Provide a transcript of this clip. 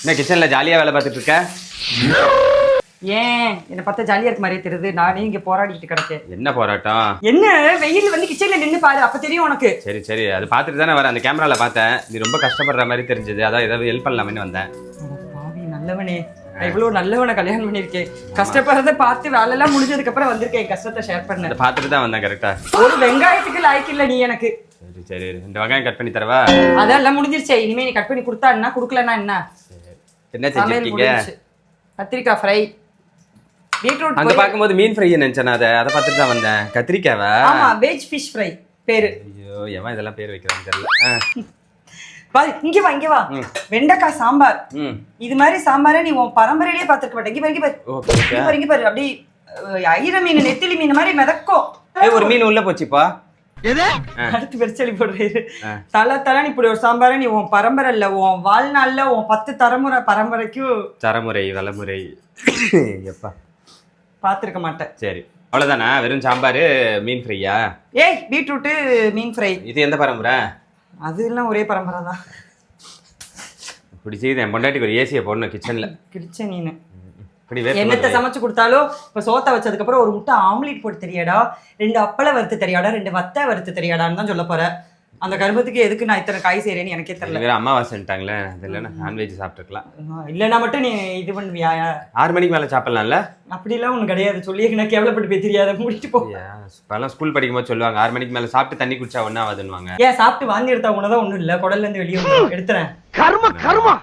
என்ன கிச்சன்ல ஜாலியா வேலை பார்த்துட்டு இருக்க? ஏன் என்ன பார்த்தா ஜாலியா இருக்க மாதிரியே தெரியுது. நானே இங்க போராடிட்டு கிடக்கேன். என்ன போராட்டம்? என்ன வெயில் வந்து கிச்சன்ல நின்னு பாரு, அப்ப தெரியும் உனக்கு. சரி சரி, அது பார்த்துட்டு தானே வரேன். அந்த கேமரால பார்த்தேன், நீ ரொம்ப கஷ்டப்படுற மாதிரி தெரிஞ்சது. அதான் ஏதாவது ஹெல்ப் பண்ணலாம்னு வந்தேன். பாவி நல்லவனே, நான் இவ்வளவு நல்லவனை கல்யாணம் பண்ணிருக்கேன். கஷ்டப்படுறத பார்த்து வேலை எல்லாம் முடிஞ்சதுக்கு அப்புறம் வந்திருக்கேன் கஷ்டத்தை ஷேர் பண்ண. அதை பார்த்துட்டு தான் வந்தேன். கரெக்டா? ஒரு வெங்காயத்துக்கு லாய்க்கு இல்ல நீ எனக்கு. சரி சரி, 2 வெங்காயம் கட் பண்ணி தரவா? அதெல்லாம் முடிஞ்சிருச்சே. இனிமே நீ கட் பண்ணி கொடுத்தா என்ன, கொடுக்கலன்னா என்ன? என்ன செஞ்சிருக்கீங்க? கத்திரிக்காய் ஃப்ரை, பீட்ரூட். அங்க பாக்கும்போது மீன் ஃப்ரை நினைச்சேன். அதை பார்த்துட்டு தான் வந்தேன். கத்திரிக்காவா? ஆமா, வெஜ் ஃபிஷ் ஃப்ரை பேரு. ஐயோ, எவன் இதெல்லாம் பேர் வைக்கிறான்னு தெரியல. பாரு, இங்க வா இங்க வா. வெண்டைக்காய் சாம்பார். இது மாதிரி சாம்பாரை நீ உன் பரம்பரையிலேயே பார்த்திருக்க மாட்டேன். இங்க பாரு இங்க பாரு, இங்க பாரு. அப்படி ஐர மீன், நெத்திலி மீன் மாதிரி மிதக்கும். ஒரு மீன் உள்ள போச்சுப்பா. அடுத்து பெருச்சலி போடுறது. தலை இப்படி ஒரு சாம்பாரை நீ உன் பரம்பரை இல்ல, உன் வாழ்நாள்ல உன் 10 தலைமுறை பரம்பரைக்கும் தரமுறை வளமுறை எப்பா பார்த்திருக்க மாட்டேன். சரி, அவ்வளவுதானா? வெறும் சாம்பார், மீன் ஃப்ரையா? ஏய், பீட்ரூட் மீன் ஃப்ரை. இது எந்த பரம்பரை? அது எல்லாம் ஒரே பரம்பரை தான். இப்படி செய்து என் பொண்டாட்டிக்கு ஒரு ஏசியை போடணும் கிச்சன்ல. கிச்சன் நீனு இப்படி என்னத்தை சமைச்சு கொடுத்தாலும் இப்ப சோத்தை வச்சதுக்கு அப்புறம் ஒரு முட்டை ஆம்லேட் போட்டு தெரியாடா, 2 அப்பளை வறுத்து தெரியாடா, 2 வத்தை வறுத்து தெரியாடான்னு தான் சொல்ல போறேன். அந்த கருமத்துக்கு எதுக்கு நான் இத்தனை காய் செய்யறேன்னு எனக்கே தெரியல. வேற அம்மாவாசைட்டாங்களே, அது இல்லைன்னா நான்வெஜ் சாப்பிட்டுருக்கலாம். இல்லைன்னா மட்டும் நீ இது பண்ணுவியா? 6 மணிக்கு மேலே சாப்பிடலாம்ல? அப்படிலாம் ஒண்ணு கிடையாது. சொல்லி எனக்கு கேவலப்பட்டு போய் தெரியாத முடிட்டு போ. இப்பெல்லாம் ஸ்கூல் படிக்கும்போது சொல்லுவாங்க 6 மணிக்கு மேலே சாப்பிட்டு தண்ணி குடிச்சா ஒன்றும் ஆகுதுன்னுவாங்க. ஏன் சாப்பிட்டு வாந்தி எடுத்தா உனதான் ஒண்ணும் இல்லை, குடல்ல இருந்து வெளியே எடுத்துறேன். கர்ம கர்மா.